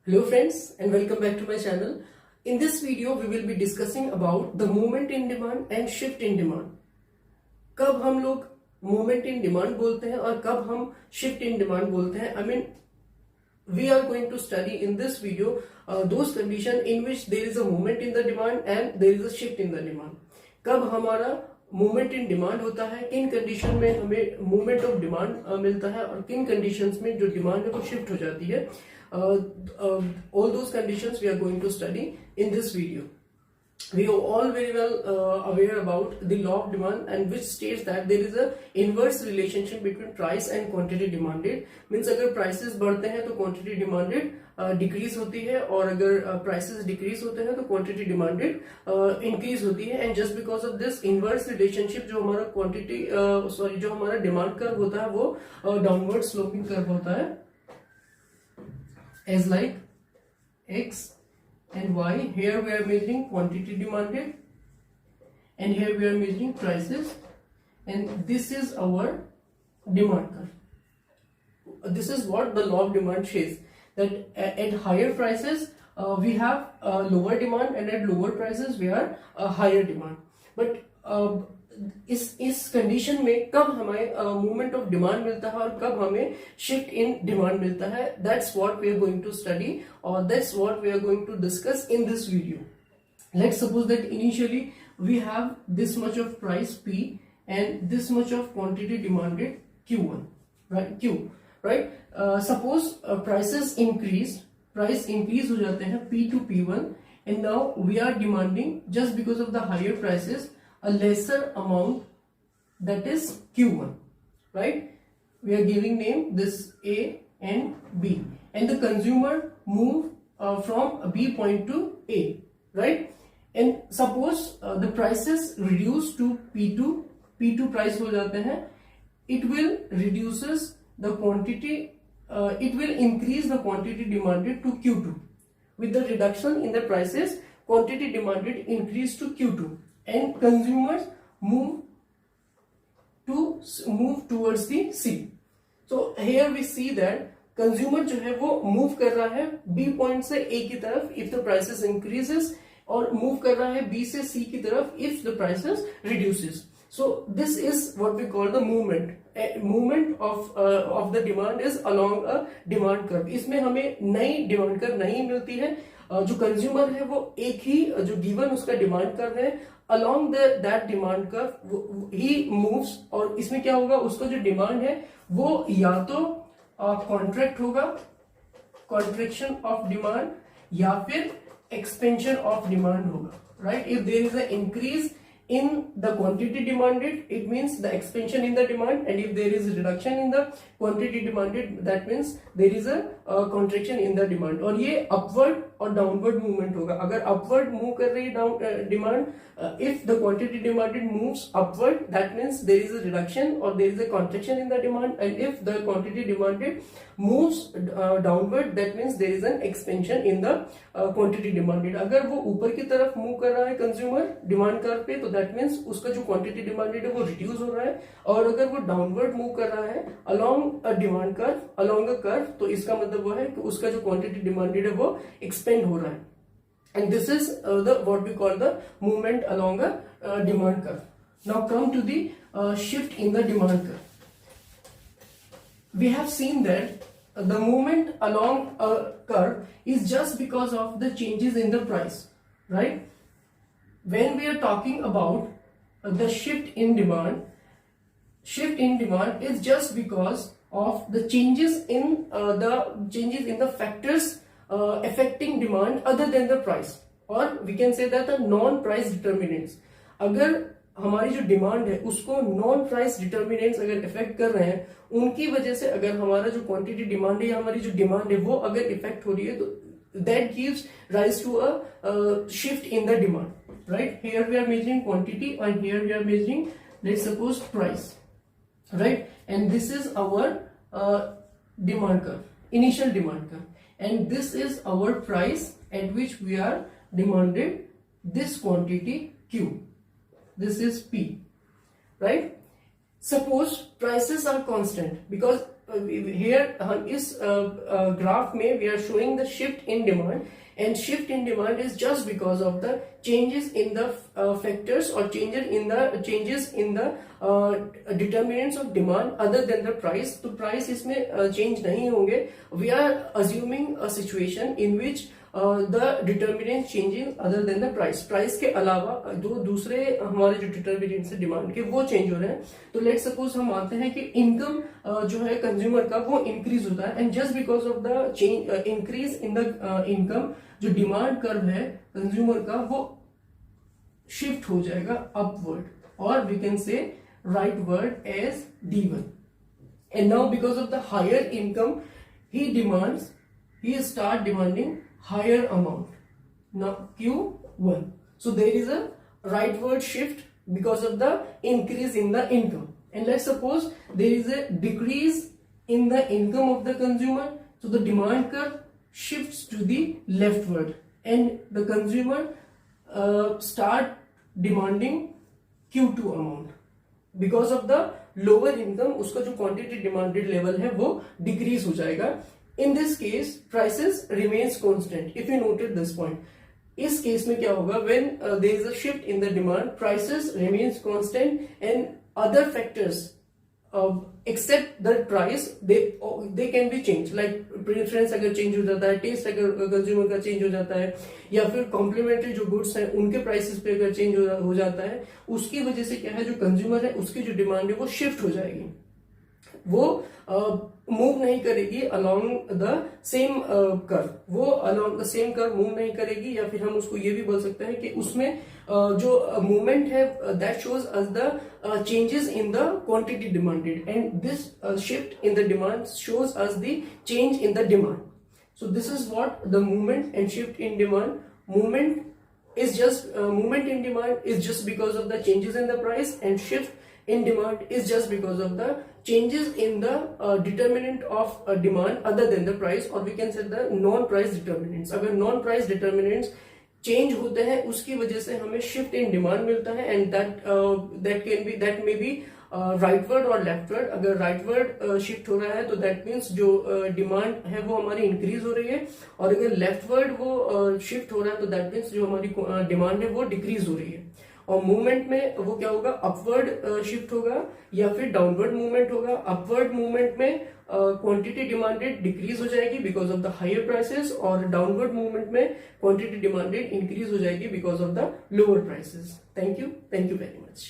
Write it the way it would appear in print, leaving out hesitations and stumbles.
Hello friends and welcome back to my channel. In this video we will be discussing about the movement in demand and shift in demand. कब हम लोग movement in demand बोलते हैं और कब हम shift in demand बोलते हैं. I mean we are going to study in this video those conditions in which there is a movement in the demand and there is a shift in the demand. कब हमारा movement in demand होता है, किन condition में हमें movement of demand मिलता है और किन कंडीशंस में जो डिमांड है वो शिफ्ट हो जाती है. All those conditions we are going to study in this video. We are all very well aware about the law of demand and which states that there is a inverse relationship between price and quantity demanded. Means अगर prices बढ़ते हैं तो quantity demanded decrease होती है और अगर prices decrease होते हैं तो क्वांटिटी डिमांडेड इंक्रीज होती है. And just because of this inverse relationship जो हमारा जो हमारा डिमांड कर्व होता है वो डाउनवर्ड स्लोपिंग कर्व होता है as like x and y. Here we are measuring quantity demanded and here we are measuring prices, and this is our demand curve. This is what the law of demand says, that at higher prices we have lower demand and at lower prices we are higher demand. But इस condition में कब हमें movement of demand मिलता है और कब हमें shift in demand मिलता है, that's what we are going to study और that's what we are going to discuss in this video. Let's suppose that initially we have this much of price P and this much of quantity demanded Q1, right. Suppose price increase हो जाते हैं P to P1 and now we are demanding, just because of the higher prices, a lesser amount, that is Q1, right. We are giving name this A and B, and the consumer move from B point to A, right. And suppose the prices reduce to P2 price हो जाते हैं, it will reduces the quantity, it will increase the quantity demanded to Q2. With the reduction in the prices, quantity demanded increase to Q2 and consumers move towards the C. So here we see that consumer जो है वो move कर रहा है B point से A की तरफ if the prices increases, और move कर रहा है B से C की तरफ if the prices reduces. So this is what we call the movement. Movement of the demand is along a demand curve. इसमें हमें नई डिमांड कर्व नहीं मिलती है. जो कंज्यूमर है वो एक ही जो गिवन उसका डिमांड कर्व है, along that demand curve he moves, और इसमें क्या होगा, उसका जो डिमांड है वो या तो कॉन्ट्रैक्ट होगा, कॉन्ट्रैक्शन ऑफ डिमांड, या फिर एक्सपेंशन ऑफ डिमांड होगा, right. If there is a increase in the quantity demanded, it means the expansion in the demand, and if there is a reduction in the quantity demanded, that means there is a contraction in the demand. और ये upward और downward movement होगा. अगर upward move कर रही है demand, if the quantity demanded moves upward, that means there is a reduction or there is a contraction in the demand, and if the quantity demanded moves downward, that means there is an expansion in the quantity demanded. अगर वो ऊपर की तरफ move कर रहा है consumer demand curve पे, तो दैट मीन्स उसका जो क्वांटिटी डिमांडेड है वो रिड्यूस हो रहा है, और अगर वो डाउनवर्ड मूव कर रहा है along a demand curve, along a curve, तो इसका मतलब वो है कि उसका जो क्वांटिटी डिमांडेड है वो एक्सपेंड हो रहा है. And this is the what we call the movement along a demand curve. Now come to the shift in the demand curve. We have seen that the movement along a curve is just because of the changes in the price, right. When we are talking about the shift in demand is just because of the changes in the factors affecting demand other than the price, or we can say that the non-price determinants. अगर हमारी जो demand है उसको non price determinants अगर effect कर रहे हैं, उनकी वजह से अगर हमारा जो क्वांटिटी डिमांड है या हमारी जो डिमांड है वो अगर इफेक्ट हो रही है, तो that gives rise to a shift in the demand, right. Here we are measuring quantity and here we are measuring, let's suppose, price, right. And this is our demand curve, initial demand curve, and this is our price at which we are demanded this quantity Q. This is P, right. Suppose prices are constant, because here हम इस graph में we are showing the shift in demand, and shift in demand is just because of the changes in the factors or changes in the determinants of demand other than the price. तो price इसमें change नहीं होंगे. We are assuming a situation in which the determinants changing other than the price के अलावा जो दूसरे हमारे जो determinants है डिमांड के वो चेंज हो रहे हैं. तो लेट सपोज हम मानते हैं कि इनकम जो है कंज्यूमर का वो इंक्रीज होता है, and just because of the change increase in the income जो डिमांड कर्व है कंज्यूमर का वो शिफ्ट हो जाएगा अपवर्ड, और we can say rightward as D1. And now because of the higher income he start demanding higher amount, now Q1. So there is a rightward shift because of the increase in the income. And let's suppose there is a decrease in the income of the consumer, so the demand curve shifts to the leftward and the consumer start demanding Q2 amount. Because of the lower income उसका जो quantity demanded level है वो decrease हो जाएगा. In this case prices remains constant. If you noted this point, इस case में क्या होगा, when there is a shift in the demand prices remains constant and other factors except the price they can be changed, like preference अगर change हो जाता है, taste अगर consumer का change हो जाता है, या फिर complementary जो goods हैं उनके prices पे अगर change हो जाता है, उसकी वजह से क्या है जो consumer है उसकी जो demand है वो shift हो जाएगी, वो मूव नहीं करेगी along the same curve, वो along the same curve move नहीं करेगी. या फिर हम उसको ये भी बोल सकते हैं कि उसमें जो मूवमेंट है that shows us the changes in the quantity demanded, and this shift in the demand shows us the change in the demand. So this is what the movement and shift in demand. Movement in demand is just because of the changes in the price, and shift in demand is just because of the changes in the determinant of demand other than the price, or we can say the non-price determinants. अगर non-price determinants change होते हैं उसकी वजह से हमें shift in demand मिलता है, and that may be rightward और leftward. अगर rightward shift हो रहा है तो that means जो demand है वो हमारी increase हो रही है, और अगर leftward वो shift हो रहा है तो that means जो हमारी demand है वो decrease हो रही है. और मूवमेंट में वो क्या होगा, अपवर्ड शिफ्ट होगा या फिर डाउनवर्ड मूवमेंट होगा. अपवर्ड मूवमेंट में क्वांटिटी डिमांडेड डिक्रीज हो जाएगी because of the higher prices, और डाउनवर्ड मूवमेंट में क्वांटिटी डिमांडेड इंक्रीज हो जाएगी because of the lower prices. Thank you very much.